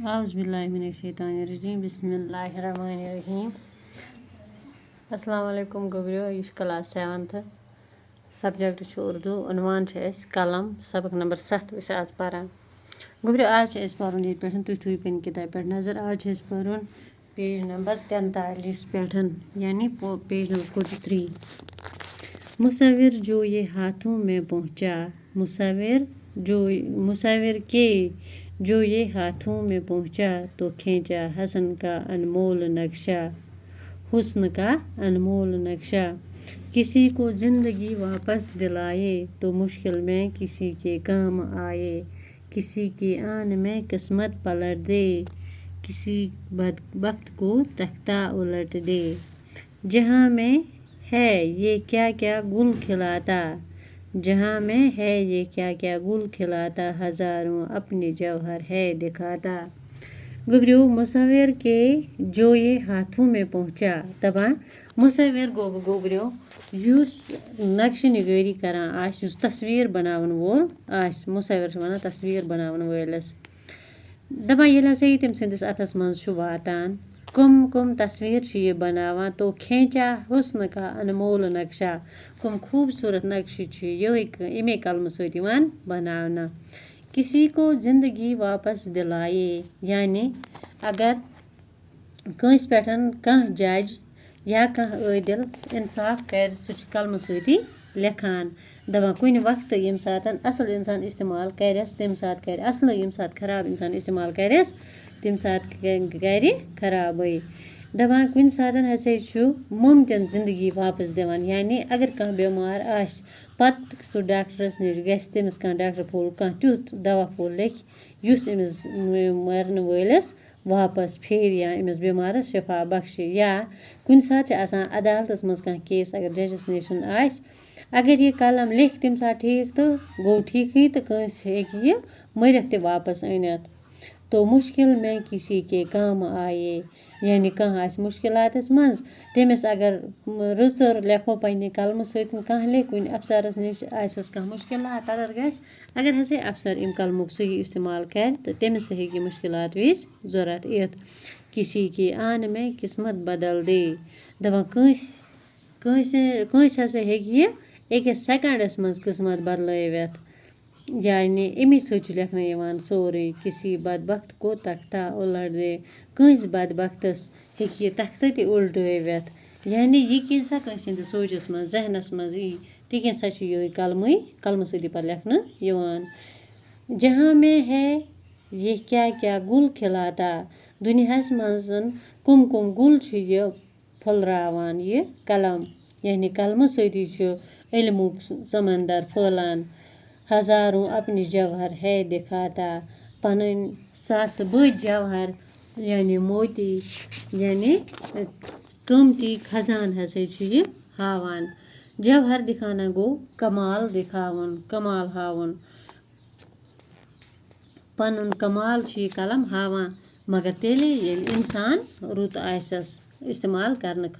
اعوذ باللہ من الشیطان الرجیم بسم اللہ الرحمن الرحیم السلام علیکم گوبریو یہ کلاس 7th سبجیکٹ اردو عنوان قلم سبق نمبر 7 آج پران گوبریو آج پرن یہ تھی تھو پن کتاب پہ نظر آج پرن پیج نمبر 43 پہ یعنی پیج نمبر 43 مصور جو یہ ہاتھوں میں پہنچا مصور کے جو یہ ہاتھوں میں پہنچا تو کھینچا حسن کا انمول نقشہ حسن کا انمول نقشہ کسی کو زندگی واپس دلائے تو مشکل میں کسی کے کام آئے کسی کی آن میں قسمت پلٹ دے کسی بدبخت کو تختہ الٹ دے جہاں میں ہے یہ کیا کیا گل کھلاتا جہاں میں ہے یہ کیا کیا گل کھلاتا ہزاروں اپنے جوہر ہے دکھاتا گوبریو مصور کے جو یہ ہاتھوں میں پہنچا دپان مصور گوبریو یس نقشہ نگاری کران آس یس تصویر بناون وول آس مصور ونان تصویر بناون وٲلس دپان ییٚلہِ ہسا یہ تٔمۍ سٕنٛدِس اَتھس منٛز چھُ واتان کم تصویر چھِ یہ بناوان تو کھینچا حسن کا انمول نقشہ کم خوبصورت نقشہ چھِ یمے قلمہٕ سۭتۍ یِوان بناونہٕ کسی کو زندگی واپس دلائے یعنی اگر کٲنٛسہِ پٮ۪ٹھ کانٛہہ جج یا کانٛہہ عٲدِل انصاف کرِ سُہ چھُ قلمہٕ سۭتی لیکھان دپان کُنہِ وقتہٕ ییٚمہِ ساتہٕ اصل انسان استعمال کرٮ۪س تمہِ ساتہٕ کرِ اصلٕے ییٚمہِ ساتہٕ خراب انسان استعمال کرٮ۪س تمہِ ساتہٕ کرِ خرابٕے دپان کُنہِ ساتہٕ ہسا چھُ ممکن زندگی واپس دِوان یعنی اگر کانٛہہ بٮ۪مار آسہِ پتہٕ سُہ ڈاکٹرس نِش گژھِ تٔمِس کانٛہہ ڈاکٹر پھوٚل کانٛہہ تیُتھ دوا پھوٚل لیکھِ یُس أمِس مرنہٕ وٲلِس واپس پھیرِ یا أمِس بٮ۪مارس شفا بخشہِ یا کُنہِ ساتہٕ چھِ آسان عدالتس منٛز کانٛہہ کیس اگر ججس نِش آسہِ اگر یہ قلم لیکھِ تمہِ ساتہٕ ٹھیٖک تہٕ گوٚو ٹھیٖکھٕے تہٕ کٲنٛسہِ ہیٚکہِ یہِ مٔرِتھ تہِ واپس أنِتھ تو مشکل میں کسی کے کام آئے یعنی کانٛہہ آسہِ مشکلاتس منٛز تٔمِس اگر رٕژر لیکھو پننہِ قلمہٕ سۭتۍ کانٛہہ لیکھِ کُنہِ افسرس نِش آسٮ۪س کانٛہہ مشکلات تتٮ۪تھ گژھِ اگر ہسا افسر امہِ قلمُک صحیح استعمال کرِ تہٕ تٔمِس تہِ ہیٚکہِ یہِ مشکلات وِزِ ضوٚرتھ یِتھ کسی کی آن میں قسمت بدل دے دپان کٲنٛسہِ ہسا ہیٚکہِ یہِ أکِس سیکنڈس منٛز قسمت بدلٲوِتھ یعنی امی سۭتۍ چھُ لیکھنہٕ یِوان سورُے کسی بدبخت کو تختہ الٹ دے کٲنٛسہِ بدبختس ہیٚکہِ یہِ تختہٕ تہِ اُلٹٲوِتھ یعنی یہِ کینٛژھا کٲنٛسہِ ہٕنٛدِس سونچس منٛز ذہنس منٛز یی تہِ کینٛژھا چھُ یِہوے قلمہٕ سۭتی پتہٕ لیکھنہٕ یِوان جہاں میں ہے یہ کیا کیا گل کھلاتا دُنیاہس منٛز کم گُل چھُ یہِ پھٔلراوان یہِ قلم یعنی قلمہٕ سۭتی چھُ علمُک سمندر پھٔہلان ہزاروں اپنی جوہر ہے دکھاتا پنٕنۍ ساسہٕ بٔدۍ جوہر یعنی موتی یعنی قۭمتی خزان ہسا چھُ یہِ ہاوان جوہر دکھانا گوٚو کمال ہاوُن پنُن کمال چھُ یہِ قلم ہاوان مگر تیٚلے ییٚلہِ انسان رُت آسٮ۪س استعمال کرنہٕ خٲطرٕ